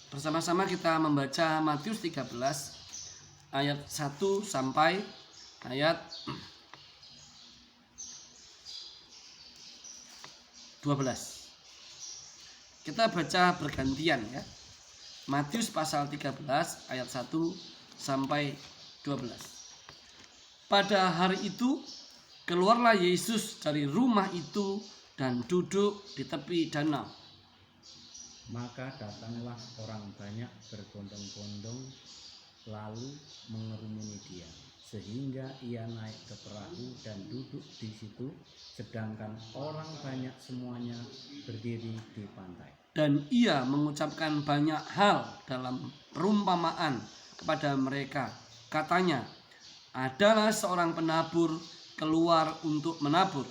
Bersama-sama kita membaca Matius 13 ayat 1 sampai ayat 12. Kita baca bergantian ya. Matius pasal 13 ayat 1 sampai 12. Pada hari itu keluarlah Yesus dari rumah itu dan duduk di tepi danau. Maka datanglah orang banyak berbondong-bondong lalu mengerumuni dia, sehingga ia naik ke perahu dan duduk di situ, sedangkan orang banyak semuanya berdiri di pantai. Dan ia mengucapkan banyak hal dalam perumpamaan kepada mereka. Katanya, adalah seorang penabur keluar untuk menabur.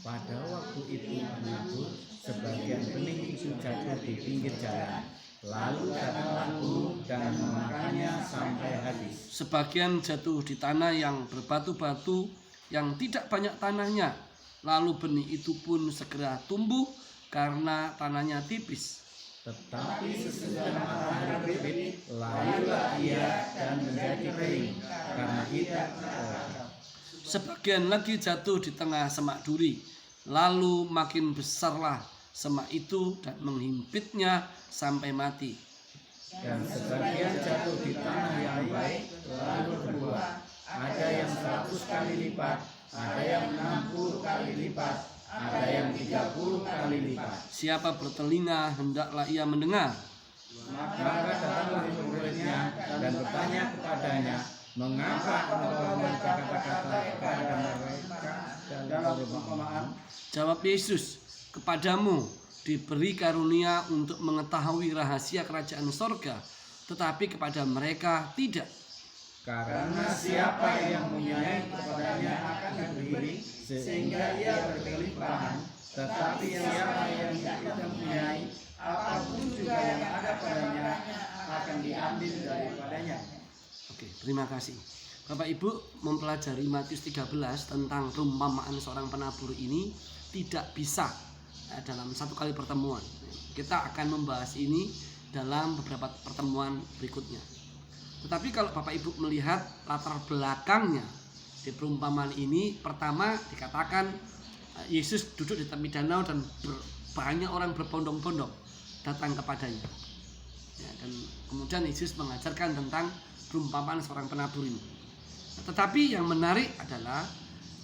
Pada waktu itu menabur, sebagian benih itu jatuh di pinggir jalan. Lalu datanglah burung dan memakannya sampai habis. Sebagian jatuh di tanah yang berbatu-batu, yang tidak banyak tanahnya. Lalu benih itu pun segera tumbuh karena tanahnya tipis. Tetapi sesudah matahari terbit, layulah ia dan menjadi kering, karena tidak terpelihara. Sebagian lagi jatuh di tengah semak duri. Lalu makin besarlah semak itu dan menghimpitnya sampai mati. Dan sebagian jatuh di tanah yang baik, lalu berbuah. Ada yang 100 kali lipat, ada yang 60 kali lipat, ada yang 30 kali lipat. Siapa bertelinga hendaklah ia mendengar. Maka datanglah murid-muridnya dan bertanya kepadanya, mengapa engkau berkata-kata kepada mereka dalam perumpamaan? Jawab Yesus, kepadamu diberi karunia untuk mengetahui rahasia kerajaan sorga, tetapi kepada mereka tidak. Karena siapa yang mempunyai kepadanya akan diberi, sehingga ia berkelimpahan. Tetapi siapa yang tidak mempunyai, apapun juga yang ada padanya akan diambil daripadanya. Oke, terima kasih. Bapak Ibu mempelajari Matius 13 tentang perumpamaan seorang penabur ini tidak bisa dalam satu kali pertemuan. Kita akan membahas ini dalam beberapa pertemuan berikutnya. Tetapi kalau Bapak Ibu melihat latar belakangnya di perumpamaan ini, pertama dikatakan Yesus duduk di tepi danau dan banyak orang berbondong-bondong datang kepadanya. Ya, dan kemudian Yesus mengajarkan tentang perumpamaan seorang penabur ini. Tetapi yang menarik adalah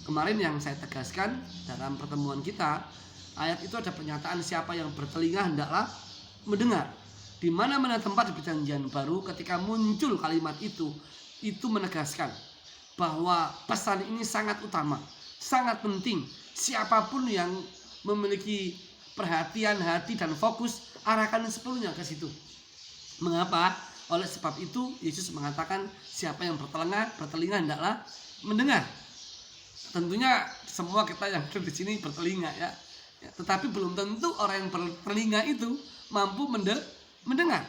kemarin yang saya tegaskan dalam pertemuan kita, ayat itu ada pernyataan siapa yang bertelinga hendaklah mendengar. Di mana-mana tempat di Perjanjian Baru ketika muncul kalimat itu menegaskan bahwa pesan ini sangat utama, sangat penting. Siapapun yang memiliki perhatian hati dan fokus, arahkan sepenuhnya ke situ. Mengapa? Oleh sebab itu Yesus mengatakan siapa yang bertelinga hendaklah mendengar. Tentunya semua kita yang ada di sini bertelinga ya. Tetapi belum tentu orang yang bertelinga itu mampu mendengar.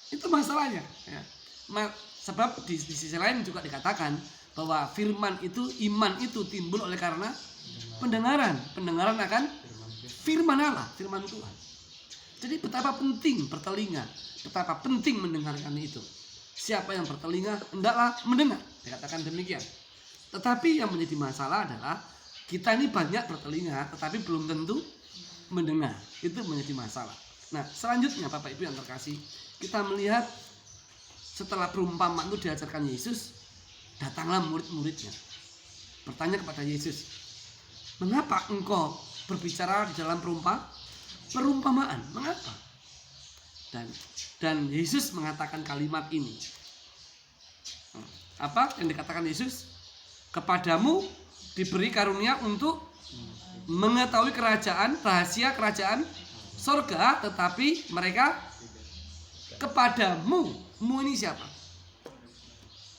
Itu masalahnya ya. Sebab di sisi lain juga dikatakan bahwa firman itu, iman itu timbul oleh karena pendengaran akan firman Allah, firman Tuhan. Jadi betapa penting bertelinga, betapa penting mendengarkan itu. Siapa yang bertelinga hendaklah mendengar, dikatakan demikian. Tetapi yang menjadi masalah adalah kita ini banyak bertelinga tetapi belum tentu mendengar. Itu menjadi masalah. Nah, selanjutnya Bapak Ibu yang terkasih, kita melihat setelah perumpamaan itu diajarkan Yesus, datanglah murid-muridnya bertanya kepada Yesus, mengapa engkau berbicara di dalam perumpamaan? Mengapa? Dan Yesus mengatakan kalimat ini. Apa yang dikatakan Yesus? Kepadamu diberi karunia untuk mengetahui rahasia kerajaan sorga, tetapi mereka kepadamu. Mu ini siapa?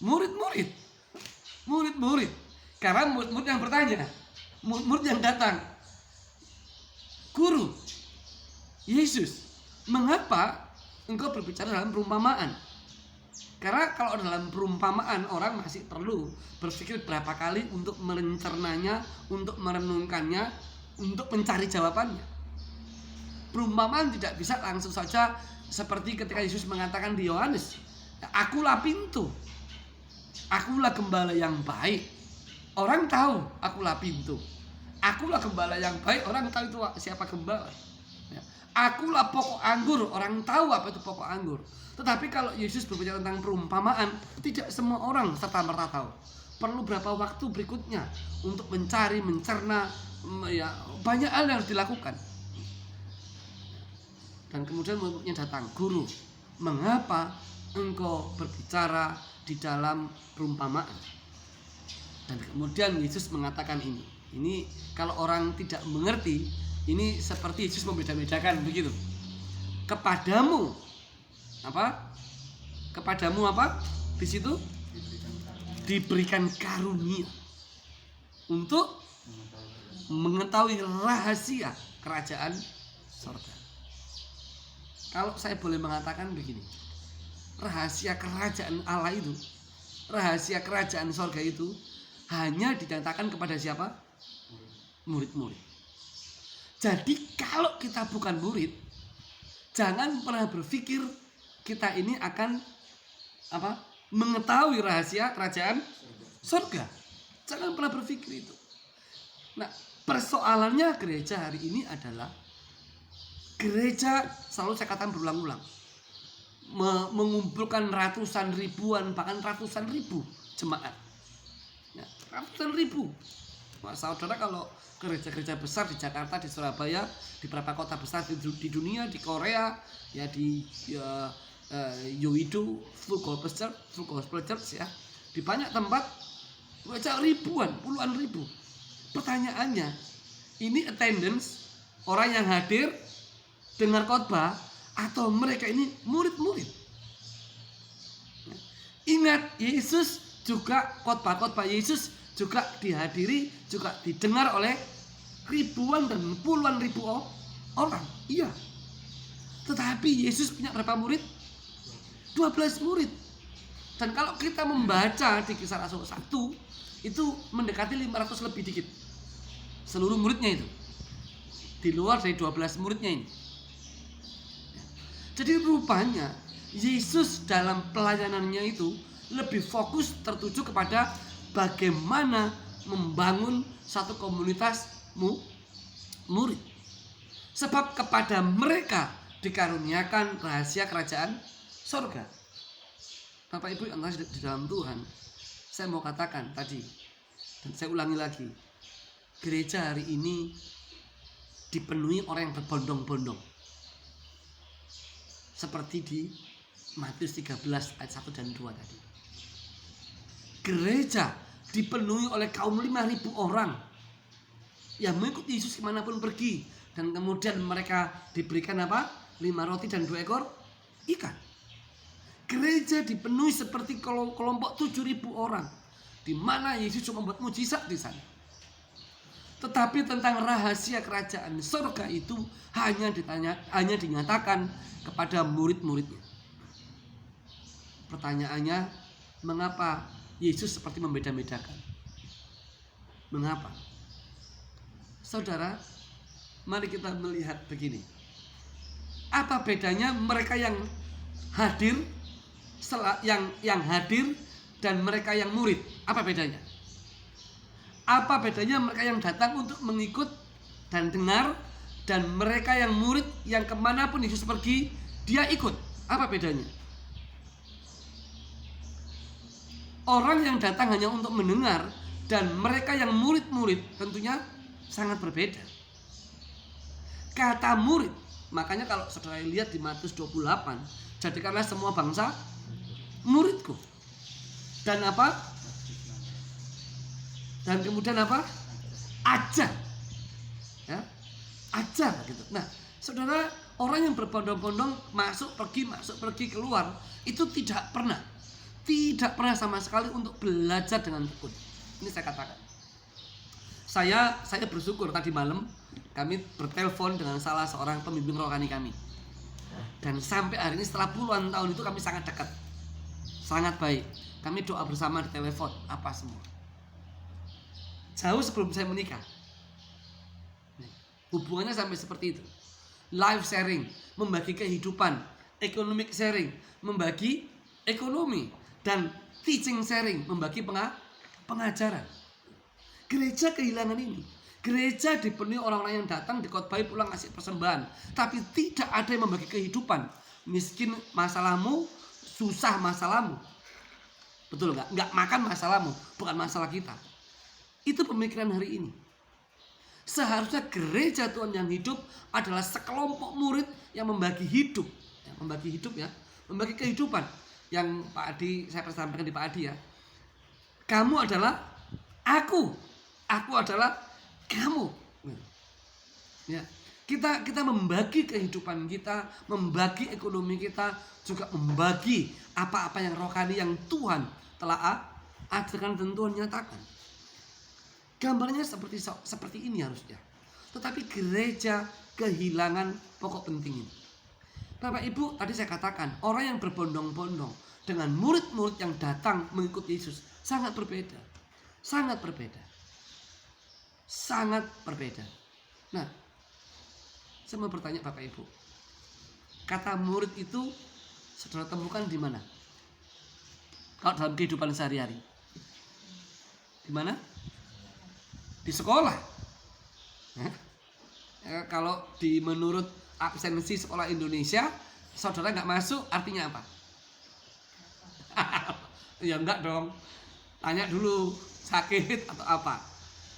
Murid-murid. Karena murid-murid yang bertanya, murid yang datang. Guru, Yesus, mengapa engkau berbicara dalam perumpamaan? Karena kalau dalam perumpamaan orang masih perlu berpikir berapa kali untuk mencernanya, untuk merenungkannya, untuk mencari jawabannya. perumpamaan tidak bisa langsung saja seperti ketika Yesus mengatakan di Yohanes, akulah pintu, akulah gembala yang baik. Orang tahu akulah pintu, akulah gembala yang baik, orang tahu itu siapa gembala. Ya. Akulah pokok anggur, orang tahu apa itu pokok anggur. Tetapi kalau Yesus berbicara tentang perumpamaan, tidak semua orang serta-merta tahu. Perlu berapa waktu berikutnya untuk mencari, mencerna, ya banyak hal yang harus dilakukan. Dan kemudian muridnya datang, guru, mengapa engkau berbicara di dalam perumpamaan? Dan kemudian Yesus mengatakan ini. Ini kalau orang tidak mengerti, ini seperti Yesus membeda-bedakan begitu. Kepadamu apa? Kepadamu apa? Di situ diberikan karunia untuk mengetahui rahasia kerajaan surga. Kalau saya boleh mengatakan begini, rahasia kerajaan Allah itu, rahasia kerajaan surga itu hanya dinyatakan kepada siapa? Murid-murid. Jadi kalau kita bukan murid, jangan pernah berpikir kita ini akan apa? Mengetahui rahasia kerajaan surga. Jangan pernah berpikir itu. Nah, persoalannya gereja hari ini adalah gereja, selalu saya katakan berulang-ulang, mengumpulkan ratusan ribuan, bahkan ratusan ribu jemaat. Ya, ratusan ribu. Nah, saudara kalau gereja-gereja besar di Jakarta, di Surabaya, di beberapa kota besar di dunia, di Korea, ya di Yoido, Full Gospel Church, ya, di banyak tempat gereja ribuan, puluhan ribu. Pertanyaannya, ini attendance, orang yang hadir dengar khotbah, atau mereka ini murid-murid? Ingat, Yesus juga, khotbah Yesus juga dihadiri, juga didengar oleh ribuan dan puluhan ribu orang. Iya. Tetapi Yesus punya berapa murid? 12 murid. Dan kalau kita membaca di Kisah Rasul 1, itu mendekati 500 lebih dikit. Seluruh muridnya itu. Di luar dari 12 muridnya ini. Jadi rupanya Yesus dalam pelayanannya itu lebih fokus tertuju kepada bagaimana membangun satu komunitas murid. Sebab kepada mereka dikaruniakan rahasia kerajaan surga. Bapak Ibu yang kasih di dalam Tuhan, saya mau katakan tadi, dan saya ulangi lagi, gereja hari ini dipenuhi orang yang berbondong-bondong. Seperti di Matius 13 ayat 1 dan 2 tadi. Gereja dipenuhi oleh kaum 5.000 orang yang mengikuti Yesus kemanapun pergi. Dan kemudian mereka diberikan apa? 5 roti dan 2 ekor ikan. Gereja dipenuhi seperti kelompok 7.000 orang, di mana Yesus cuma membuat mujizat di sana. Tetapi tentang rahasia kerajaan surga itu hanya dinyatakan kepada murid-muridnya. Pertanyaannya, mengapa Yesus seperti membeda-bedakan? Mengapa? Saudara, mari kita melihat begini. Apa bedanya mereka yang hadir, yang hadir dan mereka yang murid? Apa bedanya? Apa bedanya mereka yang datang untuk mengikut dan dengar, dan mereka yang murid yang kemanapun Yesus pergi, dia ikut? Apa bedanya? Orang yang datang hanya untuk mendengar dan mereka yang murid-murid tentunya sangat berbeda. Kata murid, makanya kalau saudara lihat di Matius 28, jadikanlah semua bangsa muridku. Dan apa? Dan kemudian apa? Ajar. Ya, ajar gitu. Nah, saudara, orang yang berbondong-bondong masuk pergi keluar itu tidak pernah sama sekali untuk belajar dengan tekun. Ini saya katakan. Saya bersyukur tadi malam kami bertelepon dengan salah seorang pembimbing rohani kami. Dan sampai hari ini setelah puluhan tahun itu kami sangat dekat. Sangat baik. Kami doa bersama di telepon, apa semua. Jauh sebelum saya menikah. Hubungannya sampai seperti itu. life sharing, membagi kehidupan, economic sharing, membagi ekonomi, dan teaching sharing, membagi pengajaran. Gereja kehilangan ini. Gereja dipenuhi orang-orang yang datang dikhotbahi pulang ngasih persembahan, tapi tidak ada yang membagi kehidupan. Miskin masalahmu, susah masalahmu. Betul nggak? Nggak makan masalahmu, bukan masalah kita. Itu pemikiran hari ini. Seharusnya gereja Tuhan yang hidup adalah sekelompok murid yang membagi hidup, membagi kehidupan. Yang Pak Adi, saya pernah sampaikan di Pak Adi ya. Kamu adalah aku adalah kamu. Ya, kita membagi kehidupan kita, membagi ekonomi kita, juga membagi apa-apa yang rohani yang Tuhan telah ajarkan dan Tuhan nyatakan. Gambarnya seperti ini harusnya. Tetapi gereja kehilangan pokok penting ini. Bapak Ibu, tadi saya katakan orang yang berbondong-bondong dengan murid-murid yang datang mengikuti Yesus sangat berbeda. Sangat berbeda. Sangat berbeda. Nah, saya mau bertanya Bapak Ibu. Kata murid itu saudara temukan di mana? Kalau dalam kehidupan sehari-hari. Di mana? Di sekolah. Kalau menurut absensi sekolah Indonesia, saudara nggak masuk artinya apa? Ya enggak dong. Tanya dulu sakit atau apa.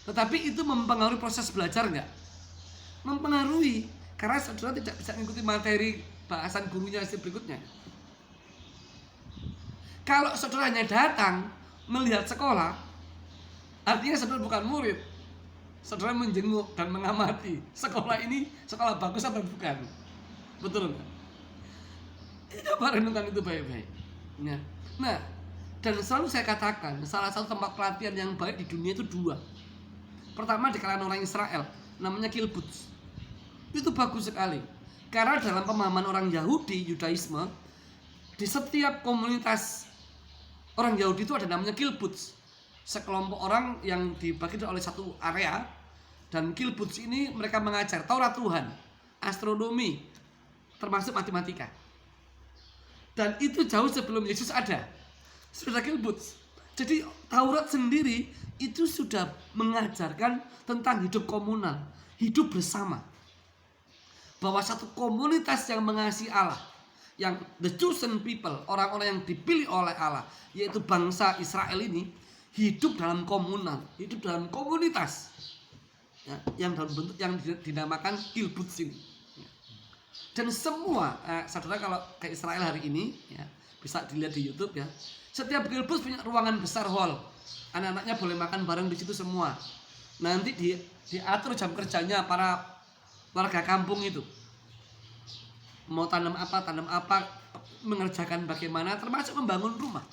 Tetapi itu mempengaruhi proses belajar nggak? Mempengaruhi. Karena saudara tidak bisa mengikuti materi bahasan gurunya berikutnya. Kalau saudara hanya datang melihat sekolah, artinya saudara bukan murid. Saudara menjenguk dan mengamati sekolah ini sekolah bagus atau bukan. Betul nggak? Coba renungkan itu baik-baik. Nah, dan selalu saya katakan salah satu tempat pelatihan yang baik di dunia itu dua. Pertama di kalangan orang Israel, namanya kibbutz. Itu bagus sekali. Karena dalam pemahaman orang Yahudi, Yudaisme, di setiap komunitas orang Yahudi itu ada namanya kibbutz. Sekelompok orang yang dibagi oleh satu area, dan kibbutz ini mereka mengajar Taurat Tuhan, astronomi, termasuk matematika. Dan itu jauh sebelum Yesus ada. Sudah kibbutz. Jadi Taurat sendiri itu sudah mengajarkan tentang hidup komunal, hidup bersama. Bahwa satu komunitas yang mengasihi Allah, yang the chosen people, orang-orang yang dipilih oleh Allah, yaitu bangsa Israel ini, hidup dalam komunal, hidup dalam komunitas, ya, yang dalam bentuk yang dinamakan kibbutz ini. Dan semua, saudara kalau ke Israel hari ini, ya, bisa dilihat di YouTube ya. Setiap kibbutz punya ruangan besar hall. Anak-anaknya boleh makan bareng di situ semua. Nanti diatur jam kerjanya para warga kampung itu. Mau tanam apa, mengerjakan bagaimana, termasuk membangun rumah.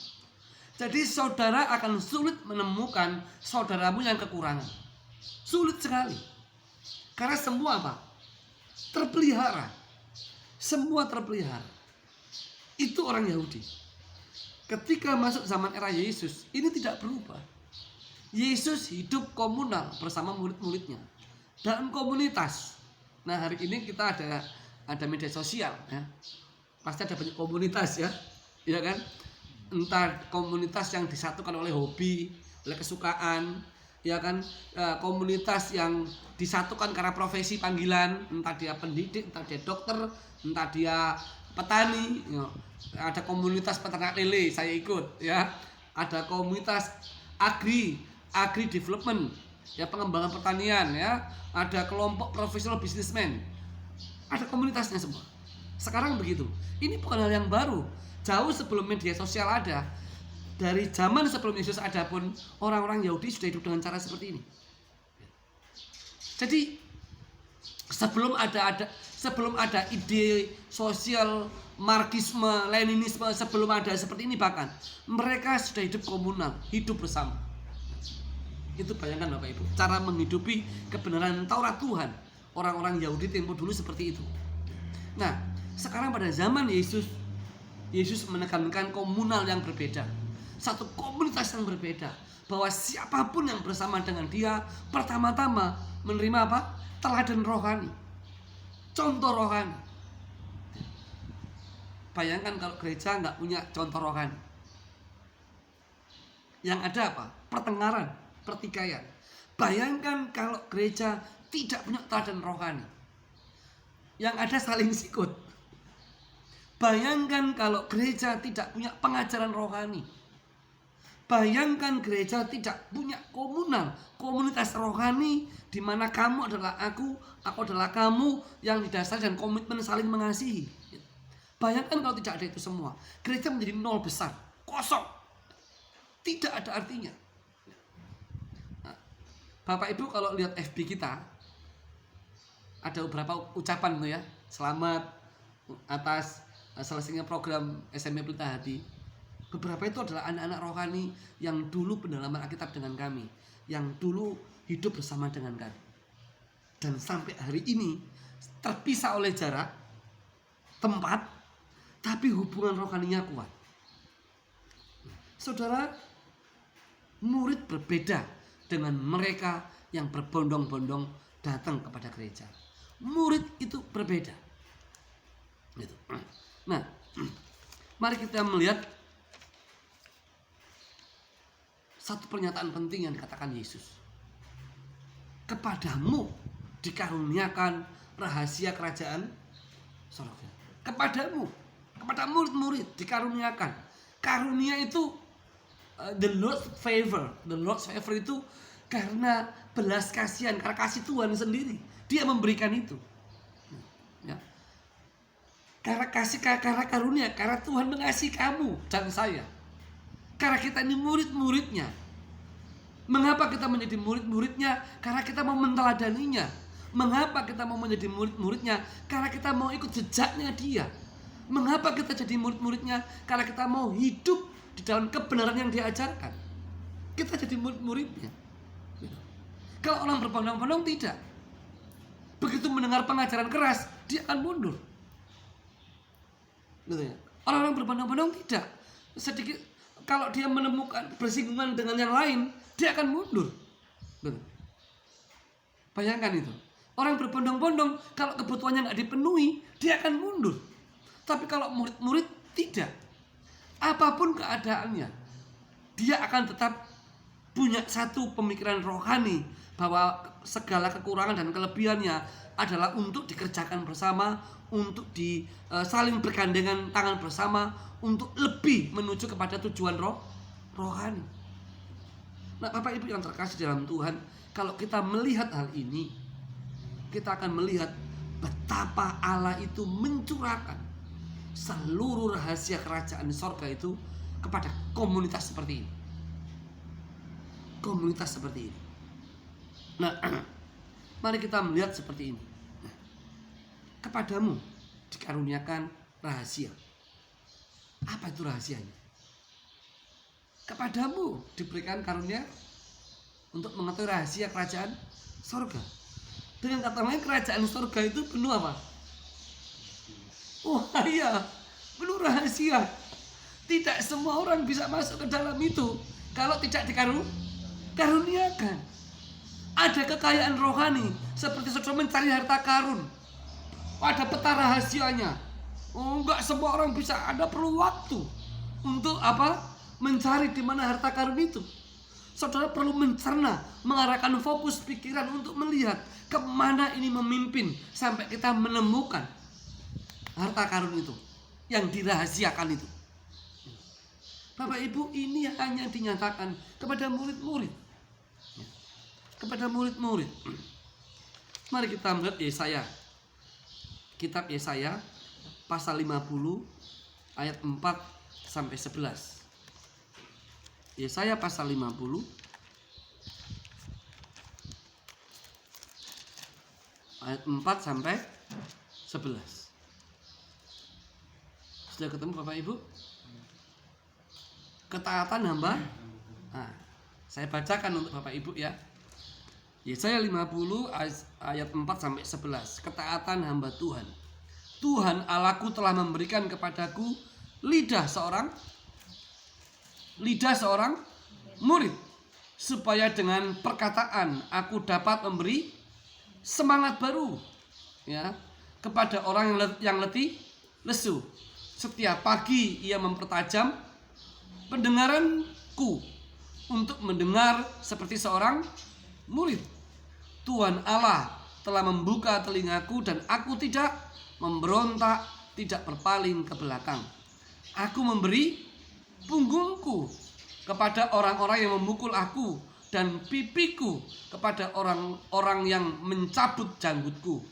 Jadi saudara akan sulit menemukan saudaramu yang kekurangan. Sulit sekali. Karena semua apa? Terpelihara. Semua terpelihara. Itu orang Yahudi. Ketika masuk zaman era Yesus, ini tidak berubah. Yesus hidup komunal bersama murid-muridnya dalam komunitas. Nah, hari ini kita ada media sosial ya. Pasti ada banyak komunitas ya. Ya kan? Entah komunitas yang disatukan oleh hobi, oleh kesukaan, ya kan, komunitas yang disatukan karena profesi panggilan, entah dia pendidik, entah dia dokter, entah dia petani, ya. Ada komunitas peternak lele, saya ikut, ya. Ada komunitas agri development, ya, pengembangan pertanian, ya. Ada kelompok profesional businessman, ada komunitasnya semua. Sekarang begitu. Ini bukan hal yang baru. Jauh sebelum media sosial ada, dari zaman sebelum Yesus ada pun orang-orang Yahudi sudah hidup dengan cara seperti ini. Jadi sebelum ada ide sosial Marxisme, Leninisme, sebelum ada seperti ini bahkan mereka sudah hidup komunal, hidup bersama. Itu bayangkan Bapak Ibu, cara menghidupi kebenaran Taurat Tuhan orang-orang Yahudi tempo dulu seperti itu. Nah, sekarang pada zaman Yesus menekankan komunal yang berbeda, satu komunitas yang berbeda, bahwa siapapun yang bersama dengan dia pertama-tama menerima apa? Teladan rohani. contoh rohani. Bayangkan kalau gereja nggak punya contoh rohani. Yang ada apa? Pertengkaran, pertikaian. Bayangkan kalau gereja tidak punya teladan rohani. Yang ada saling sikut. Bayangkan kalau gereja tidak punya pengajaran rohani. Bayangkan gereja tidak punya komunitas rohani di mana kamu adalah aku adalah kamu, yang didasari dan komitmen saling mengasihi. Bayangkan kalau tidak ada itu semua, gereja menjadi nol besar, kosong, tidak ada artinya. Nah, Bapak Ibu kalau lihat FB kita, ada beberapa ucapan tuh ya, selamat atas selesainya program SMP Pelita Hati. Beberapa itu adalah anak-anak rohani yang dulu pendalaman Alkitab dengan kami, yang dulu hidup bersama dengan kami. Dan sampai hari ini terpisah oleh jarak, tempat, tapi hubungan rohaninya kuat. Saudara, murid berbeda dengan mereka yang berbondong-bondong datang kepada gereja. Murid itu berbeda. Gitu. Nah, mari kita melihat satu pernyataan penting yang dikatakan Yesus. Kepadamu dikaruniakan rahasia kerajaan surga. Kepadamu, kepada murid-murid dikaruniakan. Karunia itu the Lord's favor. The Lord's favor itu karena belas kasihan, karena kasih Tuhan sendiri. Dia memberikan itu. Ya. Karena karunia, karena Tuhan mengasihi kamu dan saya. Karena kita ini murid-muridnya. Mengapa kita menjadi murid-muridnya? Karena kita mau menteladaninya. Mengapa kita mau menjadi murid-muridnya? Karena kita mau ikut jejaknya dia. Mengapa kita jadi murid-muridnya? Karena kita mau hidup di dalam kebenaran yang dia ajarkan. Kita jadi murid-muridnya. Kalau orang berbondong-bondong tidak. Begitu mendengar pengajaran keras, dia akan mundur. Gitu ya. Orang-orang berbondong-bondong tidak. Sedikit kalau dia menemukan bersinggungan dengan yang lain, dia akan mundur. Betul. Bayangkan itu. Orang berbondong-bondong, kalau kebutuhannya nggak dipenuhi, dia akan mundur. Tapi kalau murid-murid tidak. Apapun keadaannya, dia akan tetap punya satu pemikiran rohani bahwa segala kekurangan dan kelebihannya adalah untuk dikerjakan bersama, untuk saling bergandengan tangan bersama, untuk lebih menuju kepada tujuan rohani. Nah, Bapak Ibu yang terkasih dalam Tuhan, kalau kita melihat hal ini, kita akan melihat betapa Allah itu mencurahkan seluruh rahasia kerajaan sorga itu kepada komunitas seperti ini. Komunitas seperti ini. Nah, mari kita melihat seperti ini. Kepadamu dikaruniakan rahasia. Apa itu rahasianya? Kepadamu diberikan karunia untuk mengetahui rahasia kerajaan surga. Dengan kata lain, kerajaan surga itu penuh apa? Oh iya, penuh rahasia. Tidak semua orang bisa masuk ke dalam itu kalau tidak dikaruniakan. Ada kekayaan rohani seperti saudara mencari harta karun. Ada peta rahasianya. Oh, enggak semua orang bisa. Ada perlu waktu untuk apa? Mencari di mana harta karun itu. Saudara perlu mencerna, mengarahkan fokus pikiran untuk melihat kemana ini memimpin sampai kita menemukan harta karun itu yang dirahasiakan itu. Bapak Ibu, ini hanya dinyatakan kepada murid-murid. Kepada murid-murid. Mari kita melihat Yesaya. Kitab Yesaya pasal 50 ayat 4 sampai 11. Yesaya pasal 50 ayat 4 sampai 11. Sudah ketemu Bapak Ibu? Ketaatan hamba. Nah, saya bacakan untuk Bapak Ibu ya. Yesaya 50 ayat 4 sampai 11. Ketaatan hamba Tuhan. Tuhan Allahku telah memberikan kepadaku lidah seorang murid, supaya dengan perkataan aku dapat memberi semangat baru. Ya, kepada orang yang letih lesu. Setiap pagi ia mempertajam pendengaranku untuk mendengar seperti seorang murid. Tuhan Allah telah membuka telingaku dan aku tidak memberontak, tidak berpaling ke belakang. Aku memberi punggungku kepada orang-orang yang memukul aku dan pipiku kepada orang-orang yang mencabut janggutku.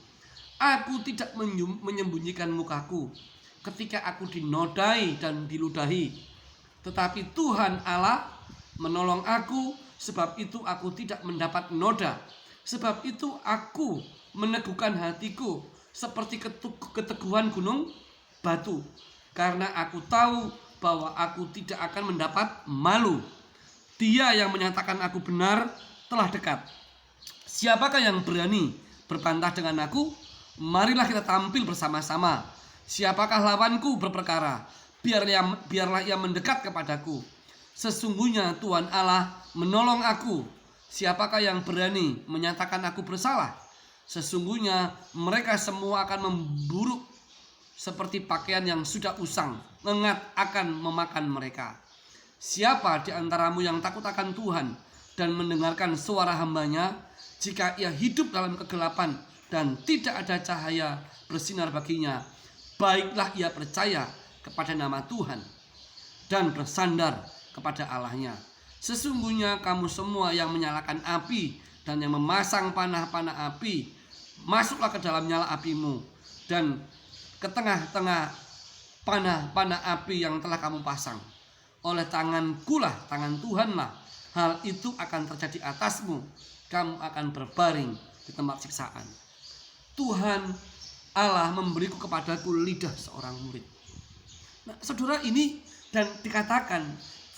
Aku tidak menyembunyikan mukaku ketika aku dinodai dan diludahi. Tetapi Tuhan Allah menolong aku, sebab itu aku tidak mendapat noda. Sebab itu aku meneguhkan hatiku seperti keteguhan gunung batu. Karena aku tahu bahwa aku tidak akan mendapat malu. Dia yang menyatakan aku benar telah dekat. Siapakah yang berani berbantah dengan aku? Marilah kita tampil bersama-sama. Siapakah lawanku berperkara? Biarlah ia mendekat kepadaku. Sesungguhnya Tuhan Allah menolong aku. Siapakah yang berani menyatakan aku bersalah? Sesungguhnya mereka semua akan memburuk seperti pakaian yang sudah usang. Ngengat akan memakan mereka. Siapa di antaramu yang takut akan Tuhan dan mendengarkan suara hambanya? Jika ia hidup dalam kegelapan dan tidak ada cahaya bersinar baginya, baiklah ia percaya kepada nama Tuhan dan bersandar kepada Allahnya. Sesungguhnya kamu semua yang menyalakan api dan yang memasang panah-panah api, masuklah ke dalam nyala apimu dan ke tengah-tengah panah-panah api yang telah kamu pasang. Oleh tangankulah, tangan Tuhanlah, hal itu akan terjadi atasmu. Kamu akan berbaring di tempat siksaan. Tuhan Allah memberiku kepadaku lidah seorang murid. Nah, saudara, ini dan dikatakan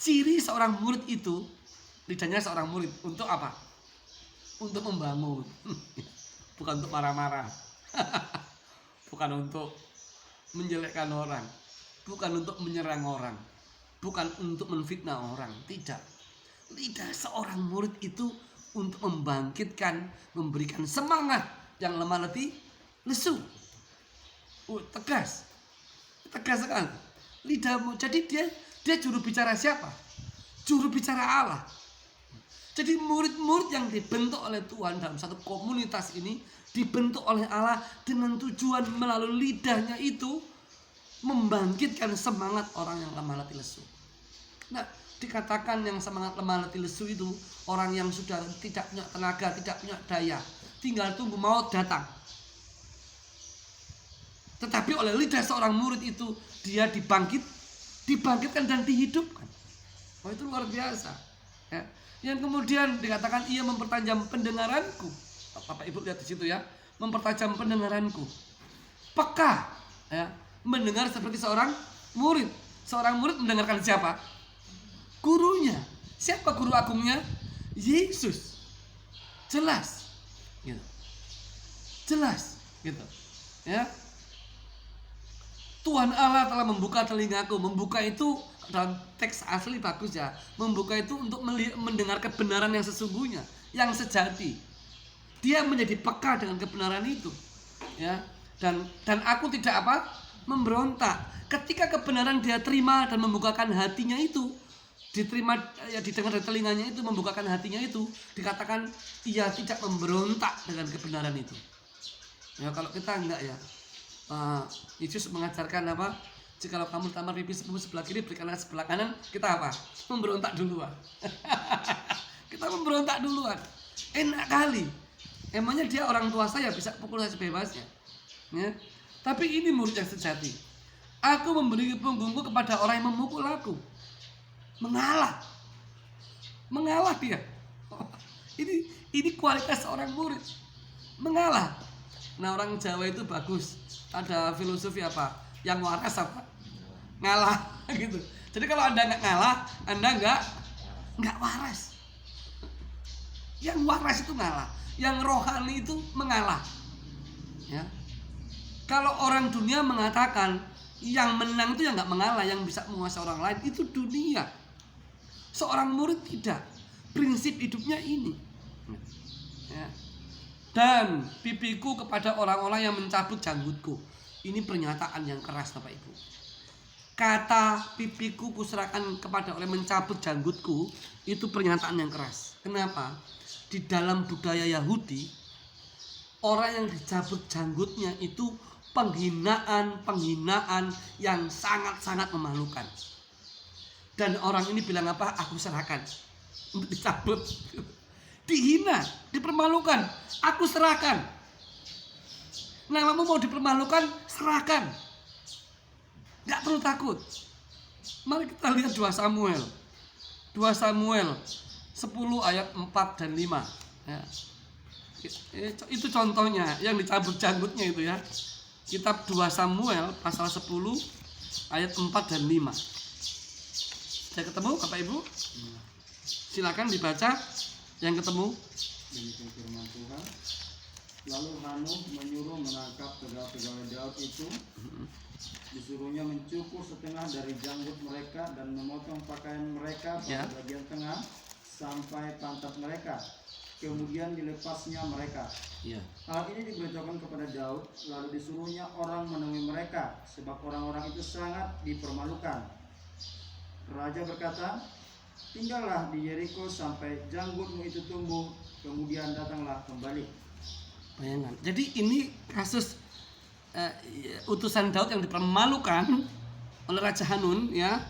ciri seorang murid itu, lidahnya seorang murid untuk apa? Untuk membangun. Bukan untuk marah-marah. Bukan untuk menjelekkan orang. Bukan untuk menyerang orang. Bukan untuk menfitnah orang. Tidak. Lidah seorang murid itu untuk membangkitkan, memberikan semangat yang lemah letih lesu. Tegas sekali lidahmu. Jadi dia juru bicara siapa? Juru bicara Allah. Jadi murid-murid yang dibentuk oleh Tuhan dalam satu komunitas ini dibentuk oleh Allah dengan tujuan melalui lidahnya itu membangkitkan semangat orang yang lemah letih lesu. Nah, dikatakan yang semangat lemah letih lesu itu orang yang sudah tidak punya tenaga, tidak punya daya, tinggal tunggu maut datang. Tetapi oleh lidah seorang murid itu dia dibangkitkan dan dihidupkan. Oh, itu luar biasa. Ya. Yang kemudian dikatakan ia mempertajam pendengaranku. Bapak Ibu lihat di situ ya, mempertajam pendengaranku. Peka, ya, mendengar seperti seorang murid. Seorang murid mendengarkan siapa? Gurunya. Siapa guru agungnya? Yesus. Jelas, gitu. Jelas, gitu. Ya. Tuhan Allah telah membuka telingaku. Membuka itu dalam teks asli bagus ya. Membuka itu untuk mendengar kebenaran yang sesungguhnya, yang sejati. Dia menjadi peka dengan kebenaran itu, ya. Dan aku tidak apa? Memberontak. Ketika kebenaran dia terima dan membukakan hatinya itu, diterima, ya, didengar dari telinganya itu, membukakan hatinya itu, dikatakan ia tidak memberontak dengan kebenaran itu. Ya, kalau kita enggak ya. Yesus mengajarkan apa? Jikalau kamu tamar pipi sebelah kiri, berikanlah sebelah kanan. Kita apa? Memberontak duluan. Kita memberontak duluan. Enak kali. Emangnya dia orang tua saya, bisa pukul saya sebebasnya. Ya. Tapi ini murid yang sejati. Aku memberi punggungku kepada orang yang memukul aku. Mengalah dia. Ini kualitas seorang murid. Mengalah. Nah, orang Jawa itu bagus. Ada filosofi apa? Yang waras apa? Ngalah gitu. Jadi kalau Anda nggak ngalah, Anda nggak waras. Yang waras itu ngalah, yang rohani itu mengalah. Ya. Kalau orang dunia mengatakan yang menang itu yang nggak mengalah, yang bisa menguasai orang lain itu dunia. Seorang murid tidak. Prinsip hidupnya ini. Ya. dan pipiku kepada orang-orang yang mencabut janggutku. Ini pernyataan yang keras Bapak Ibu. Kata pipiku kuserahkan kepada orang yang mencabut janggutku, itu pernyataan yang keras. Kenapa? Di dalam budaya Yahudi, orang yang dicabut janggutnya itu penghinaan yang sangat-sangat memalukan. Dan orang ini bilang apa? Aku serahkan untuk dicabut. Dihina, dipermalukan, aku serahkan. Namamu mau dipermalukan, serahkan. Gak perlu takut. Mari kita lihat 2 Samuel 10 ayat 4 dan 5 ya. Itu contohnya yang dicabut janggutnya itu ya. Kitab 2 Samuel pasal 10 ayat 4 dan 5. Sudah ketemu Bapak Ibu? Silakan dibaca yang ketemu. Demikian firman Tuhan. Lalu Hanun menyuruh menangkap pegawai Daud itu. Disuruhnya mencukur setengah dari janggut mereka dan memotong pakaian mereka pada bagian tengah sampai pantat mereka. Kemudian dilepasnya mereka. Hal ini diberitahukan kepada Daud. Lalu disuruhnya orang menemui mereka, sebab orang-orang itu sangat dipermalukan. Raja berkata, tinggallah di Yeriko sampai janggutmu itu tumbuh, kemudian datanglah kembali. Bayangkan. Jadi ini kasus utusan Daud yang dipermalukan oleh Raja Hanun ya,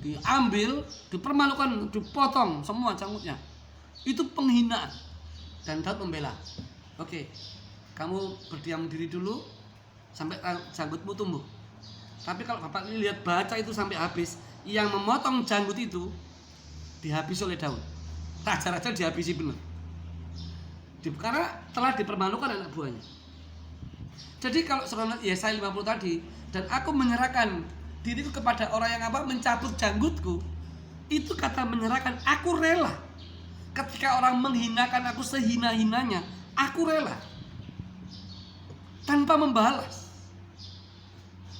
diambil, dipermalukan, dipotong semua janggutnya. Itu penghinaan. Dan Daud membela. Oke, kamu berdiam diri dulu sampai janggutmu tumbuh. Tapi kalau Bapak ini lihat baca itu sampai habis, yang memotong janggut itu dihabisi oleh Daud. Raja-raja dihabisi benar. Karena telah dipermalukan anak buahnya. Jadi kalau saudara Yesaya 50 tadi, dan aku menyerahkan diriku kepada orang yang mencabut janggutku, itu kata menyerahkan, aku rela. Ketika orang menghinakan aku sehina-hinanya, aku rela. Tanpa membalas.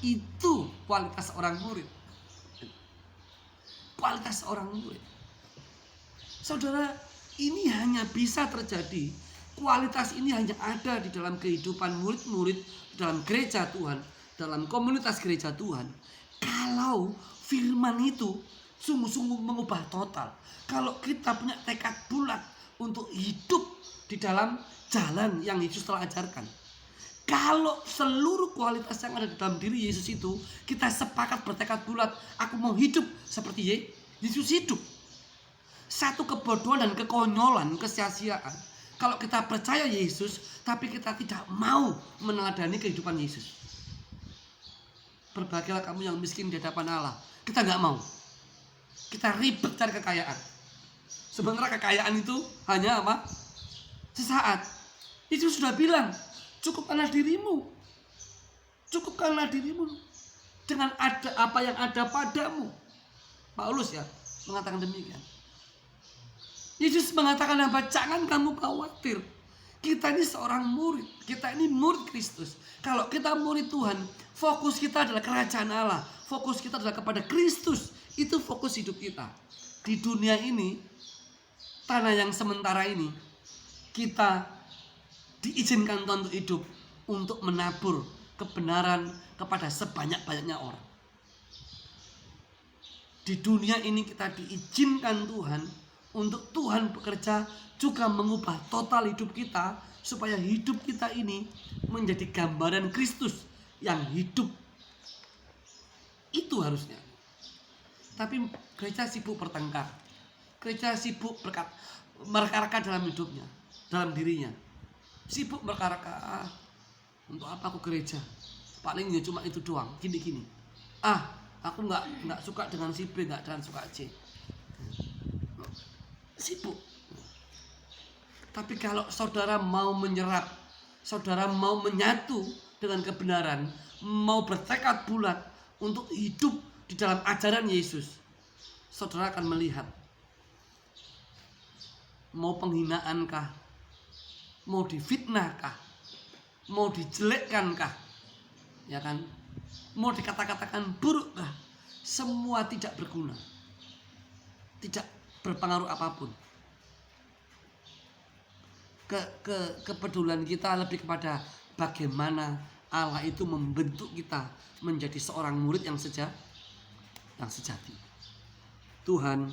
Itu kualitas orang murid. Kualitas orang murid. Saudara, ini hanya bisa terjadi. Kualitas ini hanya ada di dalam kehidupan murid-murid, dalam gereja Tuhan, dalam komunitas gereja Tuhan. Kalau firman itu sungguh-sungguh mengubah total. Kalau kita punya tekad bulat untuk hidup di dalam jalan yang Yesus telah ajarkan. Kalau seluruh kualitas yang ada di dalam diri Yesus itu, kita sepakat bertekad bulat, aku mau hidup seperti Yesus hidup. Satu kebodohan dan kekonyolan, kesia-siaan kalau kita percaya Yesus, tapi kita tidak mau meneladani kehidupan Yesus. Berbahagialah kamu yang miskin di hadapan Allah. Kita nggak mau. Kita ribet cari kekayaan. Sebenarnya kekayaan itu hanya apa? Sesaat. Yesus sudah bilang, cukupkanlah dirimu. Cukupkanlah dirimu dengan ada apa yang ada padamu. Paulus ya mengatakan demikian. Yesus mengatakan apa? Jangan kamu khawatir. Kita ini seorang murid. Kita ini murid Kristus. Kalau kita murid Tuhan, fokus kita adalah kerajaan Allah. Fokus kita adalah kepada Kristus. Itu fokus hidup kita. Di dunia ini, tanah yang sementara ini, kita diizinkan Tuhan untuk hidup. Untuk menabur kebenaran kepada sebanyak-banyaknya orang. Di dunia ini kita diizinkan Tuhan untuk Tuhan bekerja juga mengubah total hidup kita supaya hidup kita ini menjadi gambaran Kristus yang hidup. Itu harusnya. Tapi gereja sibuk bertengkar. Gereja sibuk berkaraka dalam hidupnya, dalam dirinya. Sibuk berkaraka, untuk apa aku gereja? Paling ya cuma itu doang, gini-gini. Aku nggak suka dengan si B, nggak dengan suka C. Sibuk. Tapi kalau saudara mau menyerap, saudara mau menyatu dengan kebenaran, mau bertekad bulat untuk hidup di dalam ajaran Yesus, saudara akan melihat mau penghinaankah, mau difitnahkah, mau dijelekkah, ya kan, mau dikata-katakan burukkah, semua tidak berguna, tidak berpengaruh apapun. kepedulian kita lebih kepada bagaimana Allah itu membentuk kita menjadi seorang murid yang sejati. Tuhan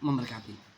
memberkati.